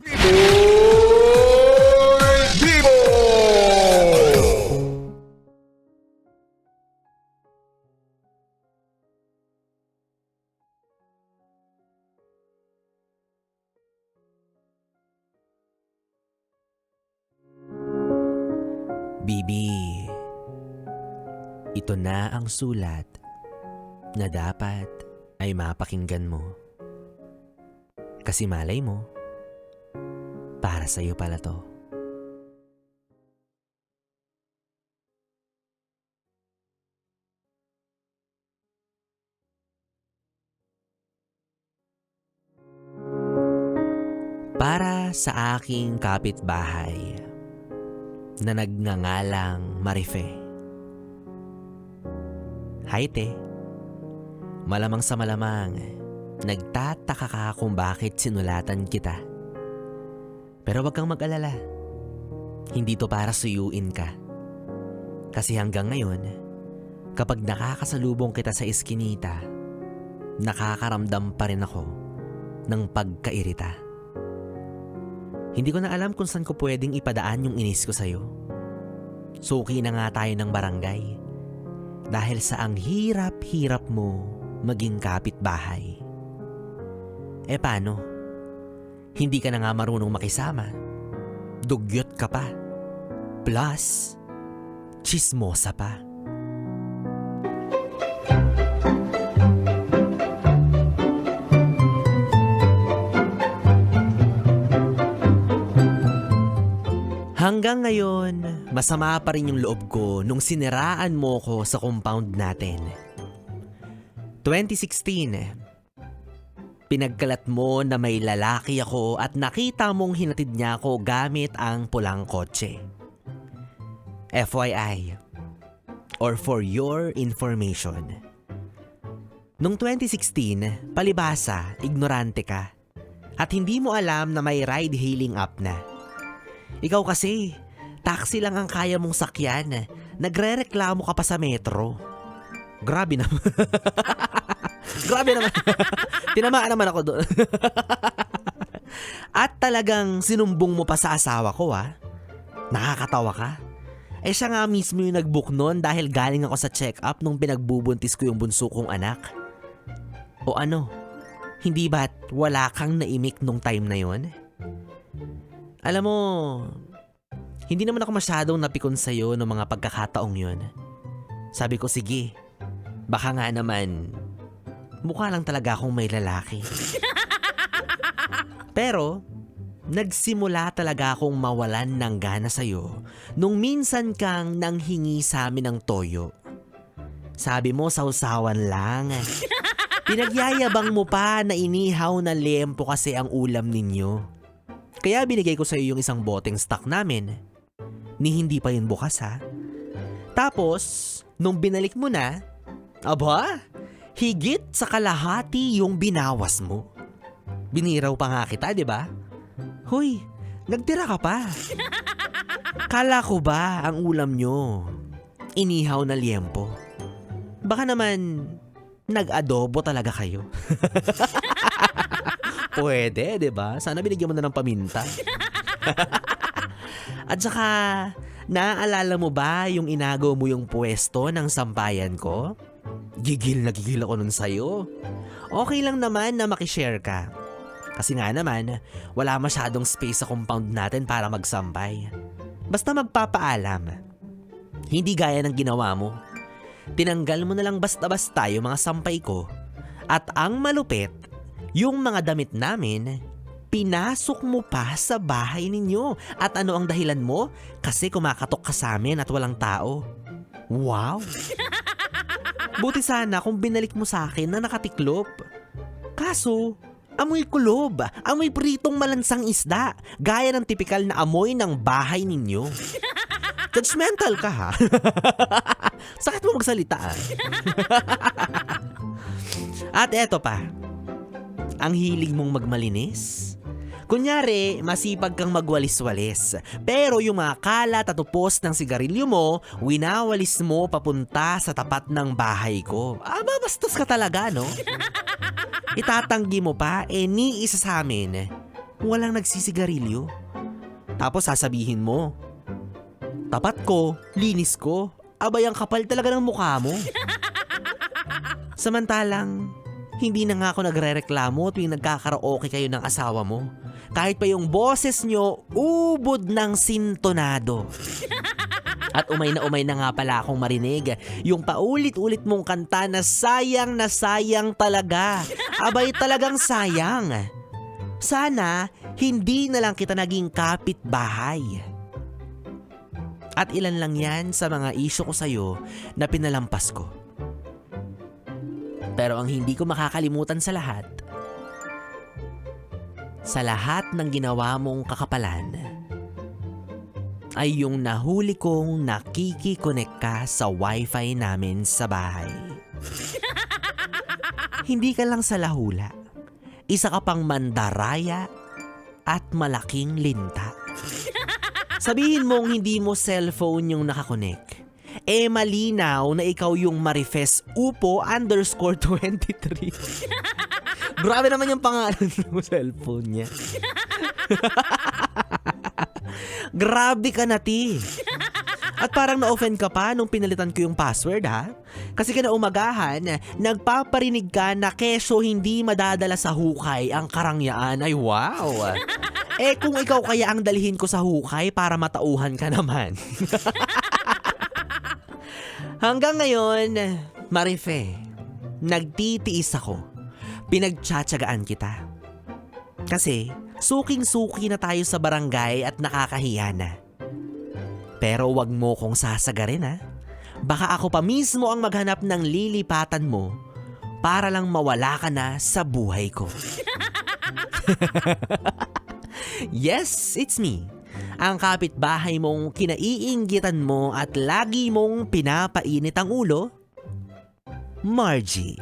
Vivo! Bibi, ito na ang sulat na dapat ay mapakinggan mo. Kasi malay mo, para sa'yo pala to. Para sa aking kapitbahay na nagngangalang Marife. Hi, te. Malamang sa malamang, nagtataka ka kung bakit sinulatan kita. Pero wag kang mag-alala. Hindi to para suyuin ka. Kasi hanggang ngayon, kapag nakakasalubong kita sa eskinita, nakakaramdam pa rin ako ng pagkairita. Hindi ko na alam kung saan ko pwedeng ipadaan yung inis ko sa'yo. Suki na nga tayo ng barangay. Dahil sa ang hirap-hirap mo maging kapitbahay. Paano? Hindi ka na nga marunong makisama. Dugyot ka pa. Plus, tsismosa pa. Hanggang ngayon, masama pa rin yung loob ko nung siniraan mo ko sa compound natin. 2016, pinagkalat mo na may lalaki ako at nakita mong hinatid niya ako gamit ang pulang kotse. FYI, or for your information. Nung 2016, palibhasa, ignorante ka at hindi mo alam na may ride-hailing app na. Ikaw kasi, taxi lang ang kaya mong sakyan. Nagre-reklamo ka pa sa metro. Grabe naman. Grabe naman. Tinamaan naman ako doon. At talagang sinumbong mo pa sa asawa ko, ha? Nakakatawa ka? Siya nga mismo yung nag-book nun dahil galing ako sa check-up nung pinagbubuntis ko yung bunso kong anak. O ano? Hindi ba't wala kang naimik nung time na yon? Alam mo, hindi naman ako masyadong napikon sa'yo ng mga pagkakataong yun. Sabi ko, sige, baka nga naman, mukha lang talaga akong may lalaki. Pero, nagsimula talaga akong mawalan ng gana sa'yo nung minsan kang nanghingi sa amin ng toyo. Sabi mo, sausawan lang. Pinagyayabang mo pa na inihaw na lempo kasi ang ulam ninyo. Kaya binigay ko sa iyo yung isang boteng stock namin. Ni hindi pa yun bukas, ha? Tapos, nung binalik mo na, aba, higit sa kalahati yung binawas mo. Biniraw pa nga kita, di ba? Hoy, nagtira ka pa. Kala ko ba ang ulam nyo inihaw na liempo? Baka naman nag-adobo talaga kayo. Pwede, di ba? Sana binigyan mo na ng paminta. At saka, naaalala mo ba yung inagaw mo yung pwesto ng sampayan ko? Gigil na gigil ako nun sa'yo. Okay lang naman na makishare ka. Kasi nga naman, wala masyadong space sa compound natin para magsampay. Basta magpapaalam. Hindi gaya ng ginawa mo. Tinanggal mo na lang basta-basta yung mga sampay ko. At ang malupit, yung mga damit namin, pinasok mo pa sa bahay ninyo. At ano ang dahilan mo? Kasi kumakatok ka sa amin at walang tao. Wow! Buti sana kung binalik mo sa akin na nakatiklop. Kaso, amoy kulob, amoy pritong malansang isda, gaya ng tipikal na amoy ng bahay ninyo. Judgmental ka, ha? Sakit mo magsalita, ah. At eto pa, ang hilig mong magmalinis? Kunyari, masipag kang magwalis-walis. Pero yung mga kalat at upos ng sigarilyo mo, winawalis mo papunta sa tapat ng bahay ko. Aba, bastos ka talaga, no? Itatanggi mo pa, ni isa sa amin, walang nagsisigarilyo. Tapos sasabihin mo, tapat ko, linis ko, abay ang kapal talaga ng mukha mo. Samantalang, hindi na nga ako nagrereklamo tuwing nagkakaraoke kayo ng asawa mo. Kahit pa yung boses nyo, ubod ng sintonado. At umay na nga pala akong marinig yung paulit-ulit mong kanta na sayang talaga. Abay talagang sayang. Sana hindi na lang kita naging kapitbahay. At ilan lang yan sa mga isyu ko sa'yo na pinalampas ko. Pero ang hindi ko makakalimutan sa lahat ng ginawa mong kakapalan, ay yung nahuli kong nakikikonek ka sa wifi namin sa bahay. Hindi ka lang sa lahula, isa ka pang mandaraya at malaking linta. Sabihin mong hindi mo cellphone yung nakakonek. Malinaw na ikaw yung Marifes Upo _23. Grabe naman yung pangalan ng cellphone niya. Grabe ka na, Ti. At parang na-offend ka pa nung pinalitan ko yung password, ha? Kasi kinaumagahan, nagpaparinig ka na keso hindi madadala sa hukay ang karangyaan. Ay, wow! Kung ikaw kaya ang dalhin ko sa hukay para matauhan ka naman. Hanggang ngayon, Marife, nagtitiis ako. Pinagtsatsagaan kita. Kasi, suking-suki na tayo sa barangay at nakakahiya na. Pero wag mo kong sasagarin, ha? Baka ako pa mismo ang maghanap ng lilipatan mo para lang mawala ka na sa buhay ko. Yes, it's me. Ang kapitbahay mong kinaiinggitan mo at lagi mong pinapainit ang ulo, Margie.